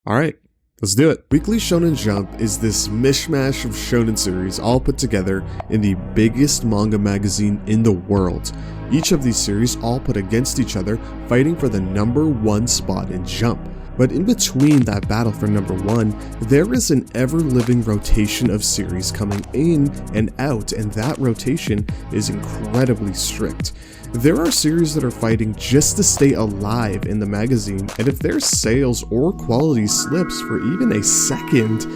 Alright, let's do it. Weekly Shonen Jump is this mishmash of shonen series all put together in the biggest manga magazine in the world. Each of these series all put against each other, fighting for the #1 spot in Jump. But in between that battle for #1, there is an ever-living rotation of series coming in and out, and that rotation is incredibly strict. There are series that are fighting just to stay alive in the magazine, and if their sales or quality slips for even a second,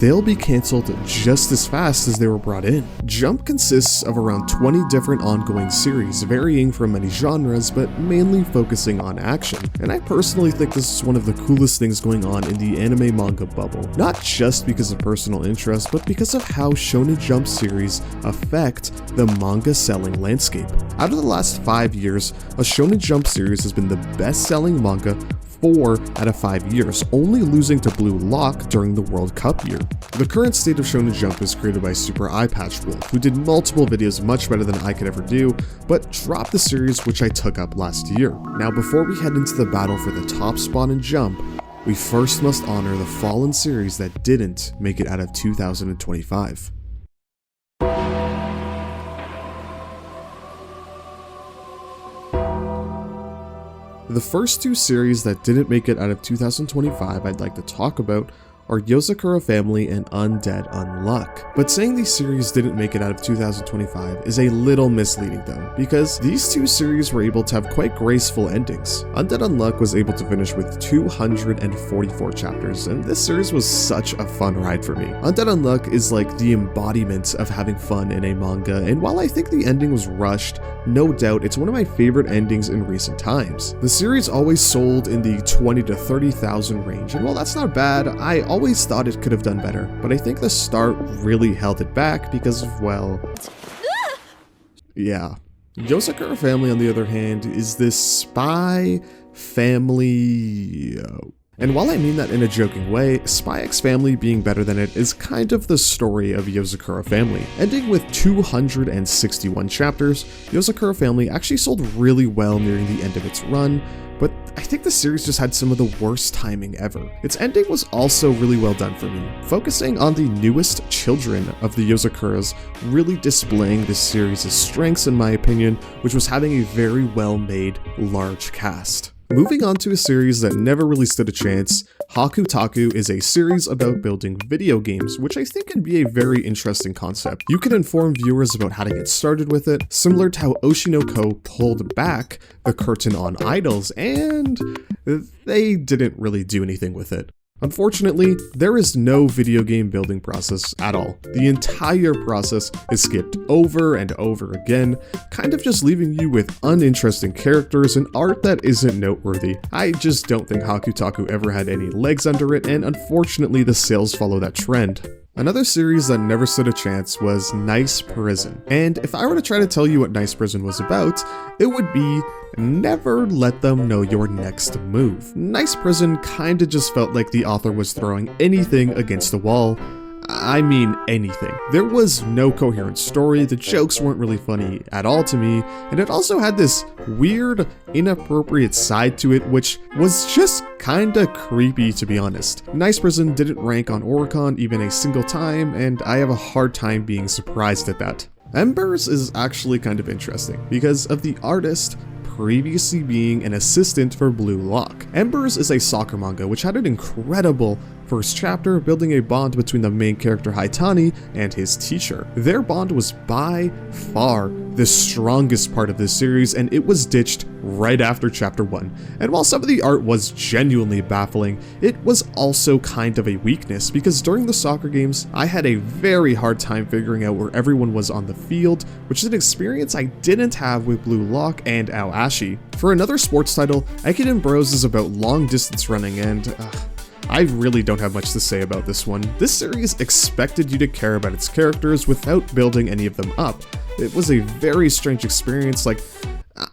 they'll be cancelled just as fast as they were brought in. Jump consists of around 20 different ongoing series, varying from many genres, but mainly focusing on action. And I personally think this is one of the coolest things going on in the anime manga bubble. Not just because of personal interest, but because of how Shonen Jump series affect the manga selling landscape. Out of the last 5 years, a Shonen Jump series has been the best-selling manga 4 out of 5 years, only losing to Blue Lock during the World Cup year. The current state of Shonen Jump is created by Super Eyepatch Wolf, who did multiple videos much better than I could ever do, but dropped the series which I took up last year. Now before we head into the battle for the top spot in Jump, we first must honor the fallen series that didn't make it out of 2025. The first 2 series that didn't make it out of 2025 I'd like to talk about are Yozakura Family and Undead Unluck. But saying these series didn't make it out of 2025 is a little misleading though, because these 2 series were able to have quite graceful endings. Undead Unluck was able to finish with 244 chapters, and this series was such a fun ride for me. Undead Unluck is like the embodiment of having fun in a manga, and while I think the ending was rushed, no doubt it's one of my favorite endings in recent times. The series always sold in the 20 to 30,000 range, and while that's not bad, I always thought it could have done better, but I think the start really held it back because of, well, yeah. Yozakura Family, on the other hand, is this spy family. And while I mean that in a joking way, Spy X Family being better than it is kind of the story of Yozakura Family. Ending with 261 chapters, Yozakura Family actually sold really well nearing the end of its run, but I think the series just had some of the worst timing ever. Its ending was also really well done for me, focusing on the newest children of the Yozakuras, really displaying this series' strengths in my opinion, which was having a very well made large cast. Moving on to a series that never really stood a chance, Hakutaku is a series about building video games, which I think can be a very interesting concept. You can inform viewers about how to get started with it, similar to how Oshinoko pulled back the curtain on idols, and they didn't really do anything with it. Unfortunately, there is no video game building process at all. The entire process is skipped over and over again, kind of just leaving you with uninteresting characters and art that isn't noteworthy. I just don't think Hakutaku ever had any legs under it, and unfortunately the sales follow that trend. Another series that never stood a chance was Nice Prison, and if I were to try to tell you what Nice Prison was about, it would be never let them know your next move. Nice Prison kinda just felt like the author was throwing anything against the wall. I mean anything. There was no coherent story, the jokes weren't really funny at all to me, and it also had this weird, inappropriate side to it which was just kinda creepy to be honest. Nice Prison didn't rank on Oricon even a single time, and I have a hard time being surprised at that. Embers is actually kind of interesting because of the artist previously being an assistant for Blue Lock. Embers is a soccer manga which had an incredible first chapter, building a bond between the main character Haitani and his teacher. Their bond was by far the strongest part of this series, and it was ditched right after chapter 1. And while some of the art was genuinely baffling, it was also kind of a weakness, because during the soccer games, I had a very hard time figuring out where everyone was on the field, which is an experience I didn't have with Blue Lock and Aoashi. For another sports title, Ekiden Bros is about long distance running, and I really don't have much to say about this one. This series expected you to care about its characters without building any of them up. It was a very strange experience. Like,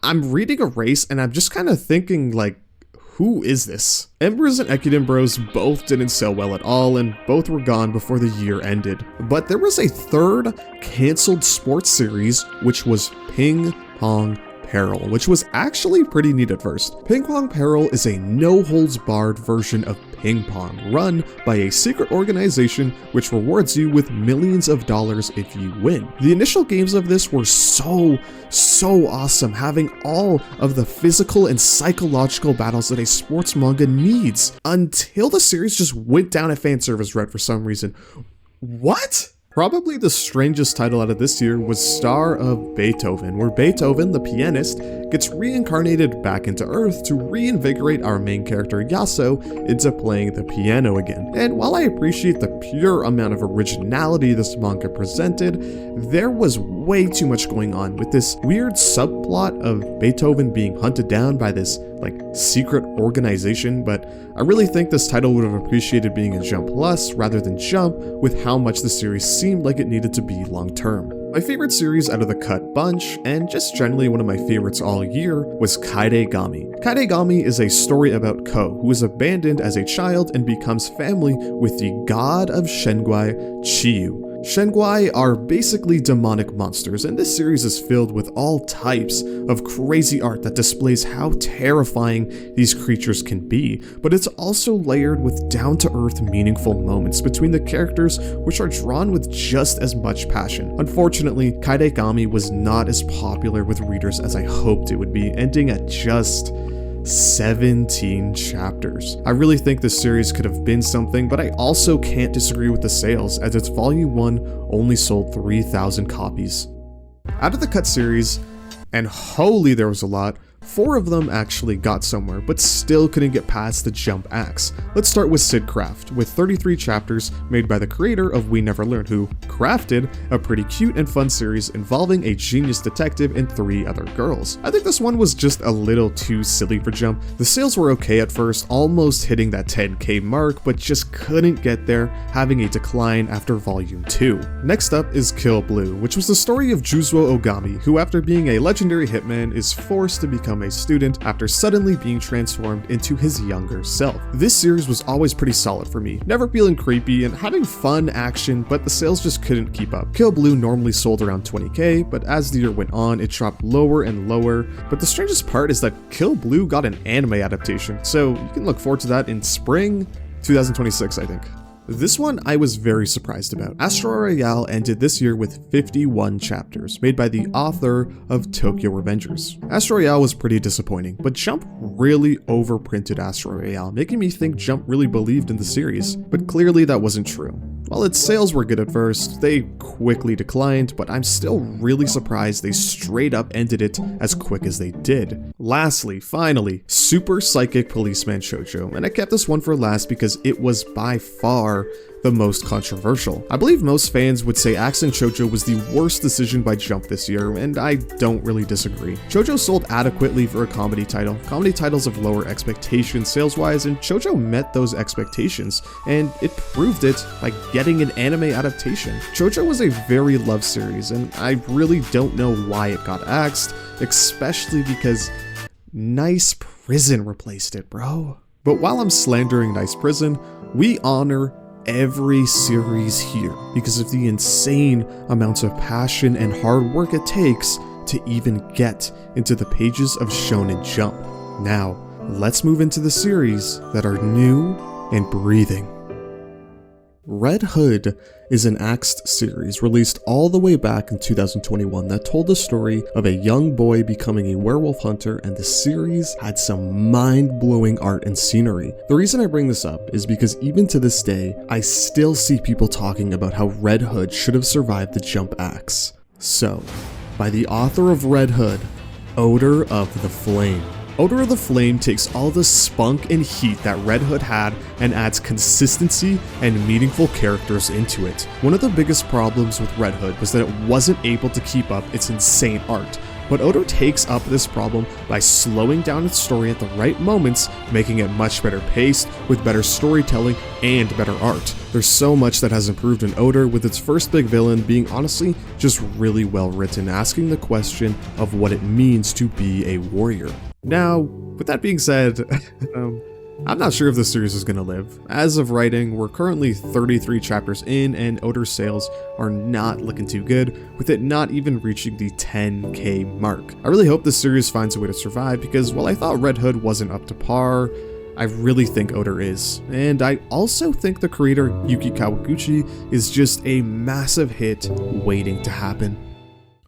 I'm reading a race and I'm just kind of thinking, like, who is this? Embers and Ekiden Bros both didn't sell well at all, and both were gone before the year ended. But there was a third canceled sports series, which was Ping Pong Peril, which was actually pretty neat at first. Ping Pong Peril is a no-holds-barred version of ping pong run by a secret organization which rewards you with millions of dollars if you win. The initial games of this were so awesome, having all of the physical and psychological battles that a sports manga needs, until the series just went down a fan service route for some reason. What? Probably the strangest title out of this year was Star of Beethoven, where Beethoven, the pianist, gets reincarnated back into Earth to reinvigorate our main character Yaso into playing the piano again. And while I appreciate the pure amount of originality this manga presented, there was way too much going on with this weird subplot of Beethoven being hunted down by this secret organization, but I really think this title would have appreciated being in Jump Plus rather than Jump, with how much the series seemed like it needed to be long term. My favorite series out of the cut bunch, and just generally one of my favorites all year, was Kaidegami. Kaidegami is a story about Ko, who is abandoned as a child and becomes family with the god of Shengwai, Chiyu. Shengwai are basically demonic monsters, and this series is filled with all types of crazy art that displays how terrifying these creatures can be, but it's also layered with down-to-earth meaningful moments between the characters which are drawn with just as much passion. Unfortunately, Kaidegami was not as popular with readers as I hoped it would be, ending at just 17 chapters. I really think this series could have been something, but I also can't disagree with the sales, as its volume 1 only sold 3,000 copies. Out of the cut series, and holy there was a lot, 4 of them actually got somewhere, but still couldn't get past the Jump axe. Let's start with Sid Craft, with 33 chapters made by the creator of We Never Learn, who crafted a pretty cute and fun series involving a genius detective and 3 other girls. I think this one was just a little too silly for Jump. The sales were okay at first, almost hitting that 10k mark, but just couldn't get there, having a decline after volume 2. Next up is Kill Blue, which was the story of Juzuo Ogami, who after being a legendary hitman is forced to become a student after suddenly being transformed into his younger self. This series was always pretty solid for me, never feeling creepy and having fun action, but the sales just couldn't keep up. Kill Blue normally sold around 20k, but as the year went on, it dropped lower and lower. But the strangest part is that Kill Blue got an anime adaptation, so you can look forward to that in spring 2026, I think. This one I was very surprised about. Astro Royale ended this year with 51 chapters, made by the author of Tokyo Revengers. Astro Royale was pretty disappointing, but Jump really overprinted Astro Royale, making me think Jump really believed in the series, but clearly that wasn't true. While its sales were good at first, they quickly declined, but I'm still really surprised they straight up ended it as quick as they did. Lastly, finally, Super Psychic Policeman Shoujo, and I kept this one for last because it was by far the most controversial. I believe most fans would say Accent Shoujo was the worst decision by Jump this year, and I don't really disagree. Shoujo sold adequately for a comedy title. Comedy titles have lower expectations sales-wise, and Shoujo met those expectations, and it proved it by getting an anime adaptation. Shoujo was a very loved series, and I really don't know why it got axed, especially because Nice Prison replaced it, bro. But while I'm slandering Nice Prison, we honor every series here because of the insane amounts of passion and hard work it takes to even get into the pages of Shonen Jump. Now, let's move into the series that are new and breathing. Red Hood is an axed series released all the way back in 2021 that told the story of a young boy becoming a werewolf hunter, and the series had some mind-blowing art and scenery. The reason I bring this up is because even to this day, I still see people talking about how Red Hood should have survived the Jump axe. So, by the author of Red Hood, Odor of the Flame. Odor of the Flame takes all the spunk and heat that Red Hood had and adds consistency and meaningful characters into it. One of the biggest problems with Red Hood was that it wasn't able to keep up its insane art, but Odor takes up this problem by slowing down its story at the right moments, making it much better paced, with better storytelling and better art. There's so much that has improved in Odor, with its first big villain being honestly just really well written, asking the question of what it means to be a warrior. Now, with that being said, I'm not sure if this series is going to live. As of writing, we're currently 33 chapters in, and Odor sales are not looking too good, with it not even reaching the 10k mark. I really hope this series finds a way to survive, because while I thought Red Hood wasn't up to par, I really think Oda is. And I also think the creator Yuki Kawaguchi is just a massive hit waiting to happen.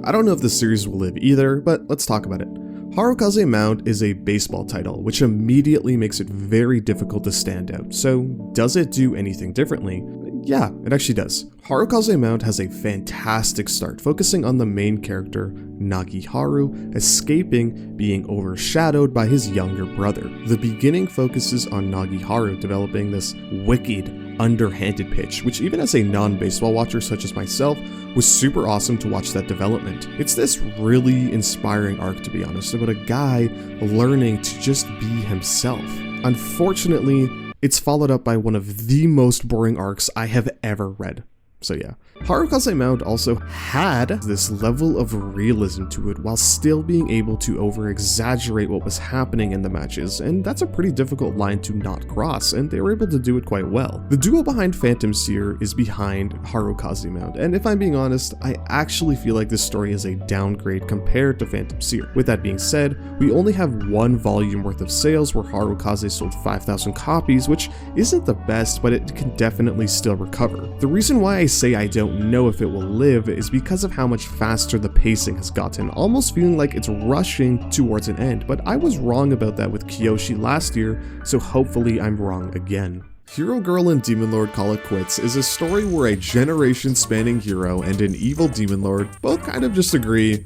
I don't know if this series will live either, but let's talk about it. Harukaze Mount is a baseball title, which immediately makes it very difficult to stand out. So does it do anything differently? Yeah, it actually does. Harukaze Mount has a fantastic start, focusing on the main character, Nagiharu, escaping being overshadowed by his younger brother. The beginning focuses on Nagiharu developing this wicked, underhanded pitch, which even as a non-baseball watcher such as myself, was super awesome to watch that development. It's this really inspiring arc, to be honest, about a guy learning to just be himself. Unfortunately, it's followed up by one of the most boring arcs I have ever read. So yeah. Harukaze Mount also had this level of realism to it while still being able to over-exaggerate what was happening in the matches, and that's a pretty difficult line to not cross, and they were able to do it quite well. The duo behind Phantom Seer is behind Harukaze Mount, and if I'm being honest, I actually feel like this story is a downgrade compared to Phantom Seer. With that being said, we only have one volume worth of sales where Harukaze sold 5,000 copies, which isn't the best, but it can definitely still recover. The reason why I say I don't know if it will live is because of how much faster the pacing has gotten, almost feeling like it's rushing towards an end, but I was wrong about that with Kyoshi last year, so hopefully I'm wrong again. Hero Girl and Demon Lord Call It Quits is a story where a generation-spanning hero and an evil demon lord both kind of just agree,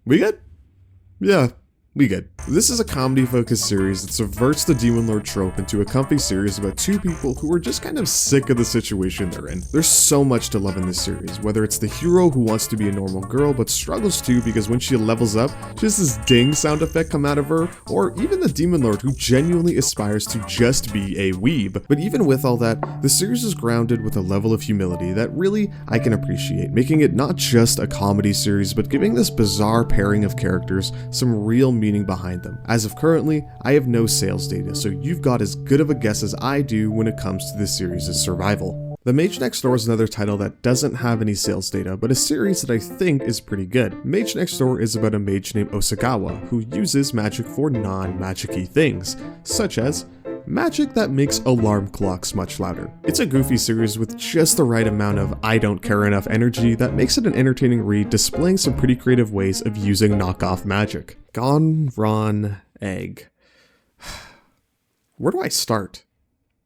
we good? Yeah. We good. This is a comedy-focused series that subverts the Demon Lord trope into a comfy series about two people who are just kind of sick of the situation they're in. There's so much to love in this series, whether it's the hero who wants to be a normal girl but struggles to because when she levels up, just this ding sound effect come out of her, or even the Demon Lord who genuinely aspires to just be a weeb. But even with all that, the series is grounded with a level of humility that really I can appreciate, making it not just a comedy series but giving this bizarre pairing of characters some real meaning behind them. As of currently, I have no sales data, so you've got as good of a guess as I do when it comes to this series' survival. The Mage Next Door is another title that doesn't have any sales data, but a series that I think is pretty good. Mage Next Door is about a mage named Osagawa who uses magic for non-magic-y things, such as magic that makes alarm clocks much louder. It's a goofy series with just the right amount of I don't care enough energy that makes it an entertaining read, displaying some pretty creative ways of using knockoff magic. Gonron Egg. Where do I start?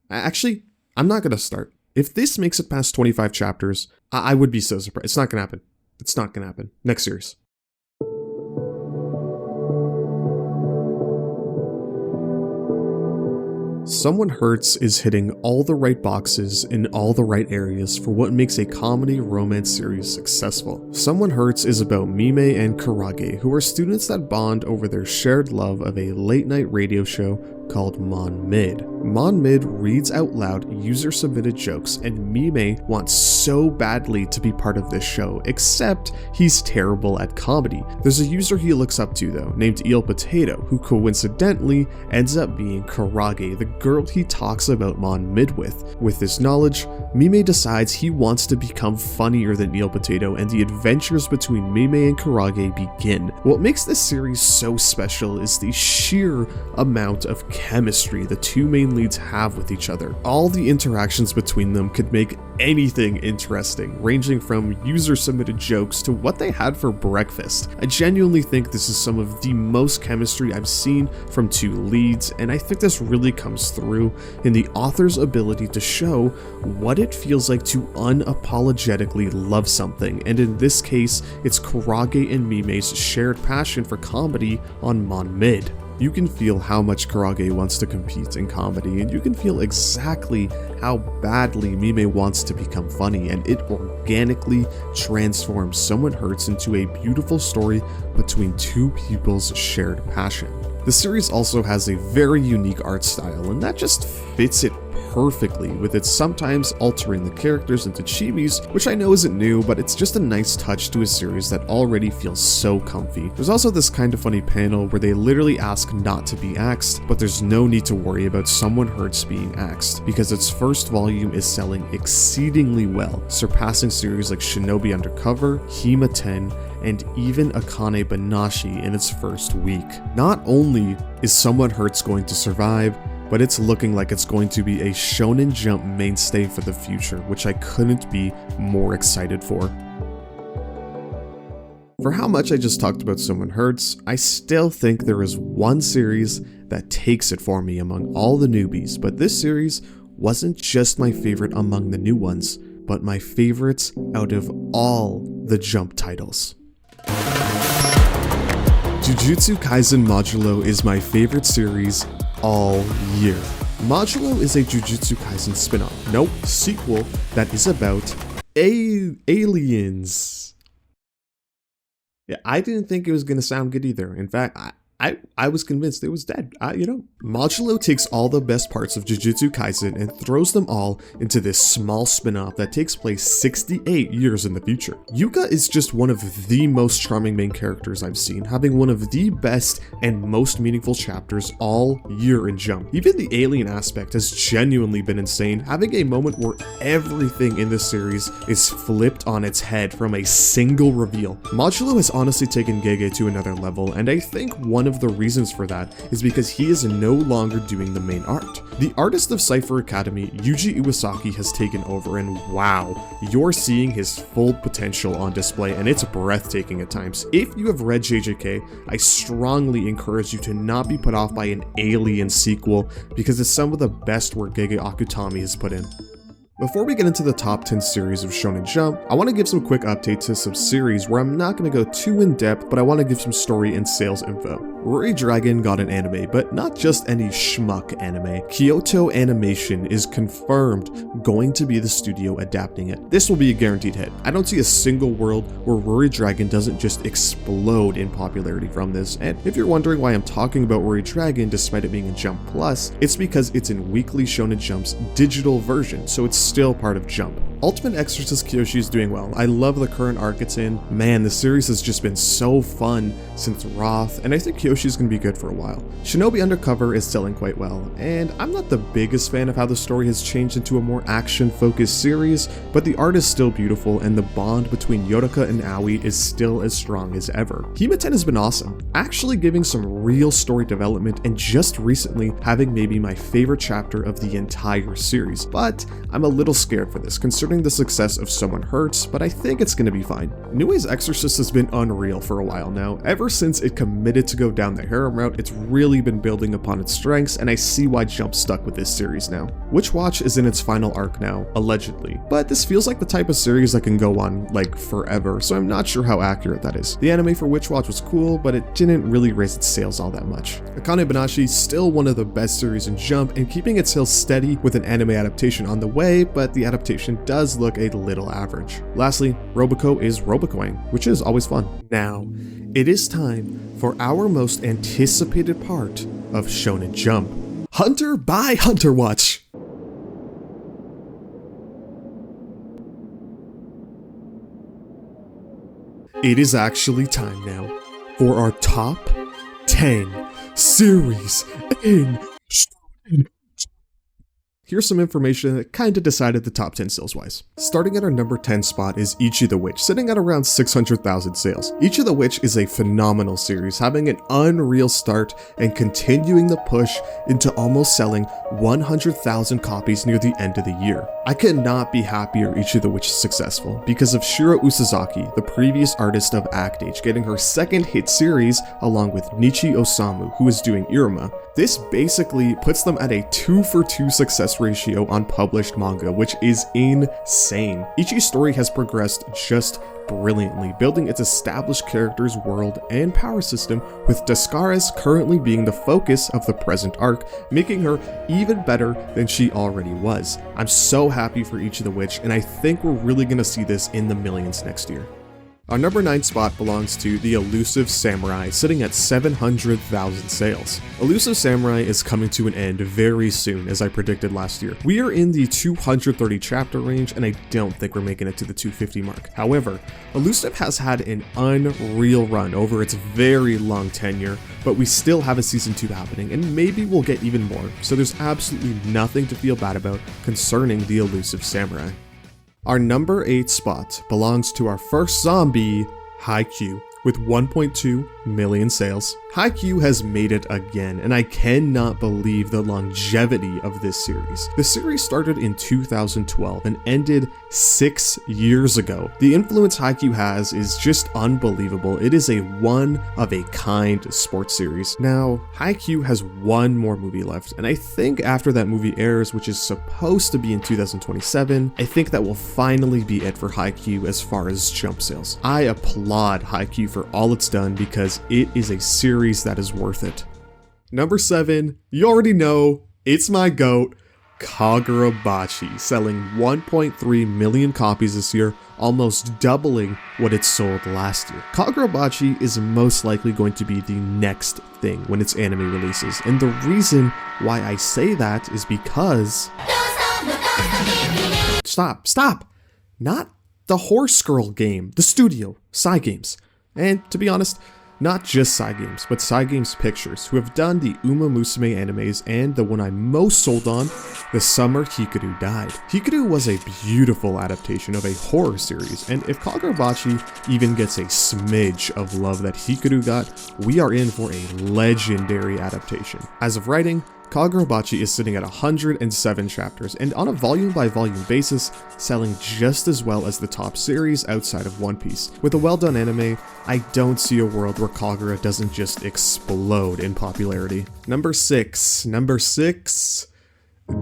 Actually, I'm not gonna start. If this makes it past 25 chapters, I would be so surprised. It's not gonna happen. It's not gonna happen. Next series. Someone Hurts is hitting all the right boxes in all the right areas for what makes a comedy romance series successful. Someone Hurts is about Mime and Kurage, who are students that bond over their shared love of a late-night radio show called Mon Mid. Mon Mid reads out loud user-submitted jokes, and Mime wants so badly to be part of this show, except he's terrible at comedy. There's a user he looks up to though, named Eel Potato, who coincidentally ends up being Kurage, the girl he talks about Mon Mid with. With this knowledge, Mime decides he wants to become funnier than Eel Potato, and the adventures between Mime and Kurage begin. What makes this series so special is the sheer amount of chemistry the two main leads have with each other. All the interactions between them could make anything interesting, ranging from user-submitted jokes to what they had for breakfast. I genuinely think this is some of the most chemistry I've seen from two leads, and I think this really comes through in the author's ability to show what it feels like to unapologetically love something, and in this case, it's Kurage and Mime's shared passion for comedy on Mon Mid. You can feel how much Kurage wants to compete in comedy, and you can feel exactly how badly Mime wants to become funny, and it organically transforms Someone Hurts into a beautiful story between two people's shared passion. The series also has a very unique art style, and that just fits it perfectly, with it sometimes altering the characters into chibis, which I know isn't new, but it's just a nice touch to a series that already feels so comfy. There's also this kind of funny panel where they literally ask not to be axed, but there's no need to worry about Someone Hurts being axed, because its first volume is selling exceedingly well, surpassing series like Shinobi Undercover, Hima 10, and even Akane Banashi in its first week. Not only is Someone Hurts going to survive, but it's looking like it's going to be a Shonen Jump mainstay for the future, which I couldn't be more excited for. For how much I just talked about Someone Hurts, I still think there is one series that takes it for me among all the newbies, but this series wasn't just my favorite among the new ones, but my favorites out of all the Jump titles. Jujutsu Kaisen Modulo is my favorite series all year. Modulo is a Jujutsu Kaisen spin-off, no sequel, that is about aliens. Yeah, I didn't think it was going to sound good either. In fact, I was convinced it was dead. Modulo takes all the best parts of Jujutsu Kaisen and throws them all into this small spin-off that takes place 68 years in the future. Yuka is just one of the most charming main characters I've seen, having one of the best and most meaningful chapters all year in Jump. Even the alien aspect has genuinely been insane, having a moment where everything in this series is flipped on its head from a single reveal. Modulo has honestly taken Gege to another level, and I think one of the reasons for that is because he is no longer doing the main art. The artist of Cypher Academy, Yuji Iwasaki, has taken over, and wow, you're seeing his full potential on display, and it's breathtaking at times. If you have read JJK, I strongly encourage you to not be put off by an alien sequel, because it's some of the best work Gege Akutami has put in. Before we get into the top 10 series of Shonen Jump, I want to give some quick updates to some series where I'm not going to go too in depth, but I want to give some story and sales info. Ruri Dragon got an anime, but not just any schmuck anime. Kyoto Animation is confirmed going to be the studio adapting it. This will be a guaranteed hit. I don't see a single world where Ruri Dragon doesn't just explode in popularity from this, and if you're wondering why I'm talking about Ruri Dragon despite it being in Jump Plus, it's because it's in Weekly Shonen Jump's digital version, so it's still part of Jump. Ultimate Exorcist Kyoshi is doing well. I love the current arc it's in. Man, the series has just been so fun since Roth, and I think Kyoshi is going to be good for a while. Shinobi Undercover is selling quite well, and I'm not the biggest fan of how the story has changed into a more action-focused series, but the art is still beautiful, and the bond between Yorika and Aoi is still as strong as ever. Hime-ten has been awesome, actually giving some real story development, and just recently having maybe my favorite chapter of the entire series, but I'm a little scared for this, considering the success of Someone Hurts, but I think it's gonna be fine. Niue's Exorcist has been unreal for a while now. Ever since it committed to go down the harem route, it's really been building upon its strengths, and I see why Jump stuck with this series now. Witch Watch is in its final arc now, allegedly, but this feels like the type of series that can go on, like, forever, so I'm not sure how accurate that is. The anime for Witch Watch was cool, but it didn't really raise its sales all that much. Akane Banashi is still one of the best series in Jump, and keeping its sales steady with an anime adaptation on the way, but the adaptation does look a little average. Lastly, Roboco is Robocoing, which is always fun. Now, it is time for our most anticipated part of Shonen Jump. Hunter by Hunter Watch! It is actually time now for our top 10 series in Shonen. Here's some information that kinda decided the top 10 sales wise. Starting at our number 10 spot is Ichi the Witch, sitting at around 600,000 sales. Ichi the Witch is a phenomenal series, having an unreal start and continuing the push into almost selling 100,000 copies near the end of the year. I could not be happier Ichi the Witch is successful because of Shiro Usazaki, the previous artist of Act Age, getting her second hit series along with Nichi Osamu, who is doing Iruma. This basically puts them at a 2-for-2 success ratio on published manga, which is insane. Ichi's story has progressed just brilliantly, building its established characters, world, and power system, with Descaris currently being the focus of the present arc, making her even better than she already was. I'm so happy for Ichi the Witch, and I think we're really gonna see this in the millions next year. Our number 9 spot belongs to The Elusive Samurai, sitting at 700,000 sales. Elusive Samurai is coming to an end very soon, as I predicted last year. We are in the 230 chapter range, and I don't think we're making it to the 250 mark. However, Elusive has had an unreal run over its very long tenure, but we still have a season 2 happening, and maybe we'll get even more, so there's absolutely nothing to feel bad about concerning The Elusive Samurai. Our number 8 spot belongs to our first zombie, Haikyuu, with 1.2 million sales. Haikyuu has made it again, and I cannot believe the longevity of this series. The series started in 2012 and ended 6 years ago. The influence Haikyuu has is just unbelievable. It is a one-of-a-kind sports series. Now, Haikyuu has one more movie left, and I think after that movie airs, which is supposed to be in 2027, I think that will finally be it for Haikyuu as far as Jump sales. I applaud Haikyuu for all it's done because it is a series that is worth it. Number 7, you already know, it's my GOAT, Kagurabachi, selling 1.3 million copies this year, almost doubling what it sold last year. Kagurabachi is most likely going to be the next thing when its anime releases, and the reason why I say that is because... Stop! Not the Horse Girl game, the studio, Cygames. And to be honest, not just Cygames, but Cygames Pictures, who have done the Uma Musume animes and the one I'm most sold on, The Summer Hikaru Died. Hikaru was a beautiful adaptation of a horror series, and if Kagurabachi even gets a smidge of love that Hikaru got, we are in for a legendary adaptation. As of writing, Kagurabachi is sitting at 107 chapters, and on a volume-by-volume basis, selling just as well as the top series outside of One Piece. With a well-done anime, I don't see a world where Kagura doesn't just explode in popularity. Number 6.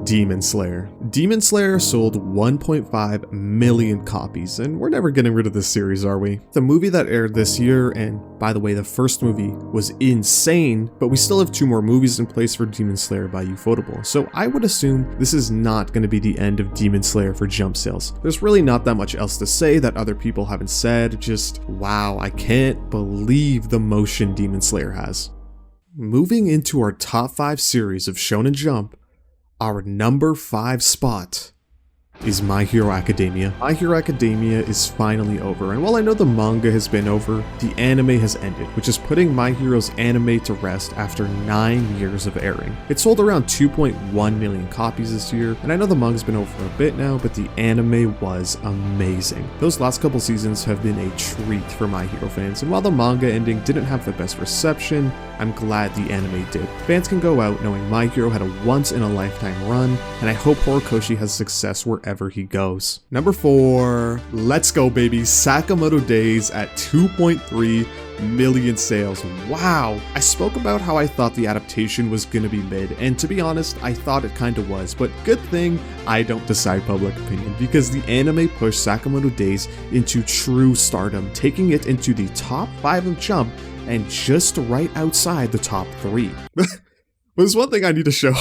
Demon Slayer. Demon Slayer sold 1.5 million copies, and we're never getting rid of this series, are we? The movie that aired this year, and by the way, the first movie was insane, but we still have 2 more movies in place for Demon Slayer by Ufotable, so I would assume this is not going to be the end of Demon Slayer for Jump sales. There's really not that much else to say that other people haven't said, just wow, I can't believe the motion Demon Slayer has. Moving into our top 5 series of Shonen Jump, our number 5 spot is My Hero Academia. My Hero Academia is finally over, and while I know the manga has been over, the anime has ended, which is putting My Hero's anime to rest after 9 years of airing. It sold around 2.1 million copies this year, and I know the manga's been over for a bit now, but the anime was amazing. Those last couple seasons have been a treat for My Hero fans, and while the manga ending didn't have the best reception, I'm glad the anime did. Fans can go out knowing My Hero had a once-in-a-lifetime run, and I hope Horikoshi has success wherever he goes. Number 4, let's go baby, Sakamoto Days at 2.3 million sales. Wow! I spoke about how I thought the adaptation was gonna be mid, and to be honest, I thought it kinda was, but good thing I don't decide public opinion, because the anime pushed Sakamoto Days into true stardom, taking it into the top 5 of Jump, and just right outside the top 3. There's one thing I need to show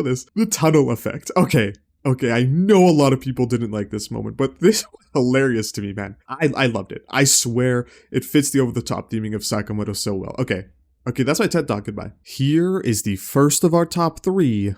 this. The tunnel effect. Okay, I know a lot of people didn't like this moment, but this was hilarious to me, man. I loved it. I swear it fits the over-the-top theming of Sakamoto so well. Okay, that's my TED Talk. Goodbye. Here is the first of our top 3.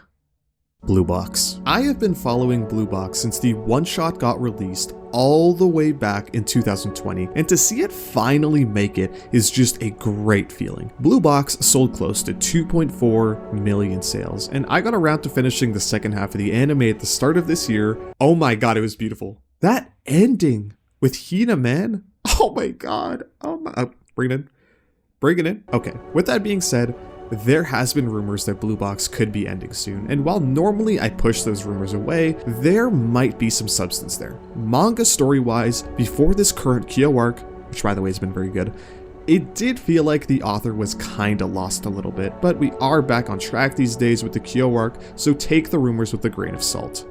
Blue Box. I have been following Blue Box since the one-shot got released all the way back in 2020, and to see it finally make it is just a great feeling. Blue Box sold close to 2.4 million sales, and I got around to finishing the second half of the anime at the start of this year. Oh my god, it was beautiful. That ending with Hina, man. Oh my god. Oh my. Bring it in. Okay, with that being said, there has been rumors that Blue Box could be ending soon, and while normally I push those rumors away, there might be some substance there. Manga story-wise, before this current Kyo arc, which by the way has been very good, it did feel like the author was kinda lost a little bit, but we are back on track these days with the Kyo arc, so take the rumors with a grain of salt.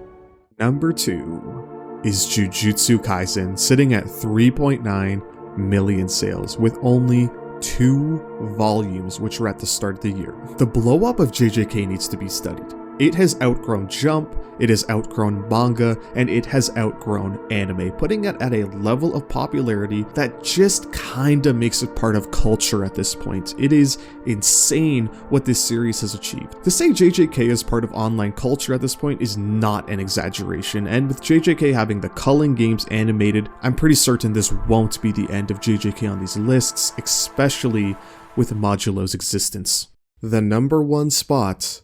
Number 2 is Jujutsu Kaisen, sitting at 3.9 million sales, with only 2 volumes, which were at the start of the year. The blow up of JJK needs to be studied. It has outgrown Jump, it has outgrown manga, and it has outgrown anime, putting it at a level of popularity that just kinda makes it part of culture at this point. It is insane what this series has achieved. To say JJK is part of online culture at this point is not an exaggeration, and with JJK having the Culling games animated, I'm pretty certain this won't be the end of JJK on these lists, especially with Modulo's existence. The number 1 spot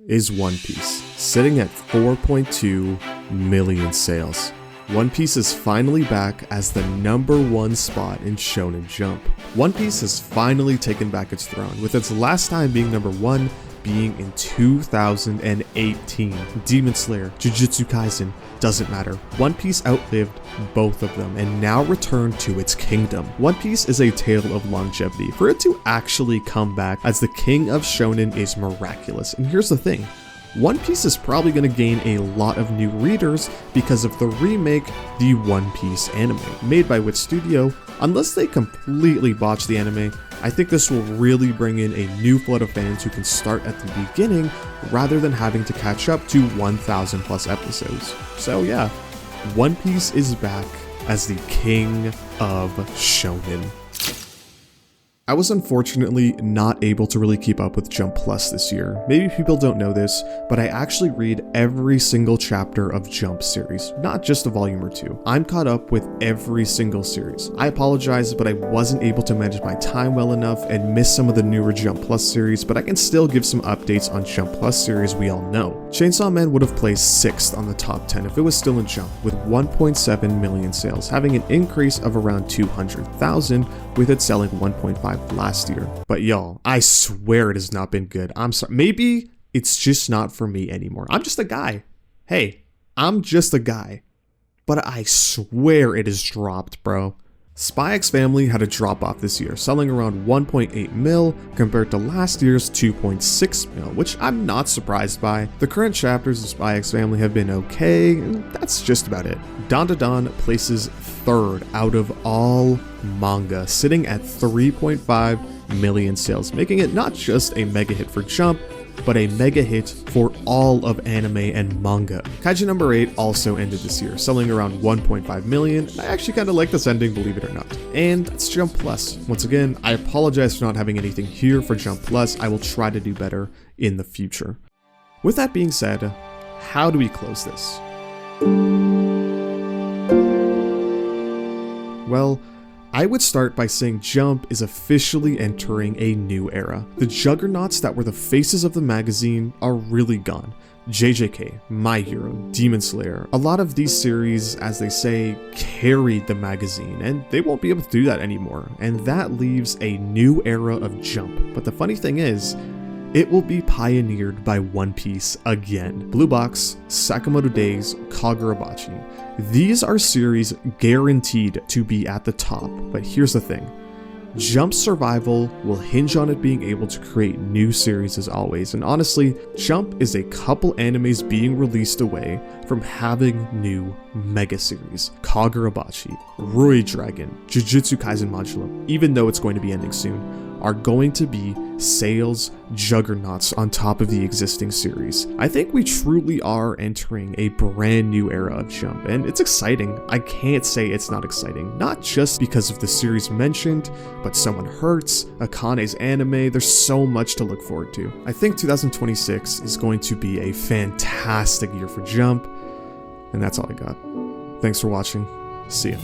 is One Piece, sitting at 4.2 million sales. One Piece is finally back as the #1 spot in Shonen Jump. One Piece has finally taken back its throne, with its last time being #1 being in 2018. Demon Slayer, Jujutsu Kaisen, doesn't matter. One Piece outlived both of them and now returned to its kingdom. One Piece is a tale of longevity. For it to actually come back as the king of shonen is miraculous. And here's the thing. One Piece is probably going to gain a lot of new readers because of the remake, the One Piece anime, made by which studio. Unless they completely botch the anime, I think this will really bring in a new flood of fans who can start at the beginning rather than having to catch up to 1,000 plus episodes. So yeah, One Piece is back as the king of shonen. I was unfortunately not able to really keep up with Jump Plus this year. Maybe people don't know this, but I actually read every single chapter of Jump series, not just a volume or two. I'm caught up with every single series. I apologize, but I wasn't able to manage my time well enough and missed some of the newer Jump Plus series, but I can still give some updates on Jump Plus series we all know. Chainsaw Man would have placed 6th on the top 10 if it was still in Jump, with 1.7 million sales, having an increase of around 200,000, with it selling 1.5 last year. But y'all, I swear it has not been good. I'm sorry. Maybe it's just not for me anymore. I'm just a guy. Hey, I'm just a guy. But I swear it has dropped, bro. Spy X Family had a drop off this year, selling around 1.8 mil compared to last year's 2.6 mil, which I'm not surprised by. The current chapters of Spy X Family have been okay, and that's just about it. Dawn to Dawn places 3rd out of all manga, sitting at 3.5 million sales, making it not just a mega hit for Jump, but a mega hit for all of anime and manga. Kaiju number 8 also ended this year, selling around 1.5 million. I actually kind of like this ending, believe it or not. And that's Jump Plus. Once again, I apologize for not having anything here for Jump Plus. I will try to do better in the future. With that being said, how do we close this? Well, I would start by saying Jump is officially entering a new era. The juggernauts that were the faces of the magazine are really gone. JJK, My Hero, Demon Slayer, a lot of these series, as they say, carried the magazine, and they won't be able to do that anymore. And that leaves a new era of Jump. But the funny thing is, it will be pioneered by One Piece again. Blue Box, Sakamoto Days, Kagurabachi. These are series guaranteed to be at the top, but here's the thing. Jump's survival will hinge on it being able to create new series as always, and honestly, Jump is a couple animes being released away from having new mega series. Kagurabachi, Rui Dragon, Jujutsu Kaisen Modulo, even though it's going to be ending soon, are going to be sales juggernauts on top of the existing series. I think we truly are entering a brand new era of Jump, and it's exciting. I can't say it's not exciting, not just because of the series mentioned, but Someone Hurts, Akane's anime. There's so much to look forward to. I think 2026 is going to be a fantastic year for Jump, and that's all I got. Thanks for watching. See ya.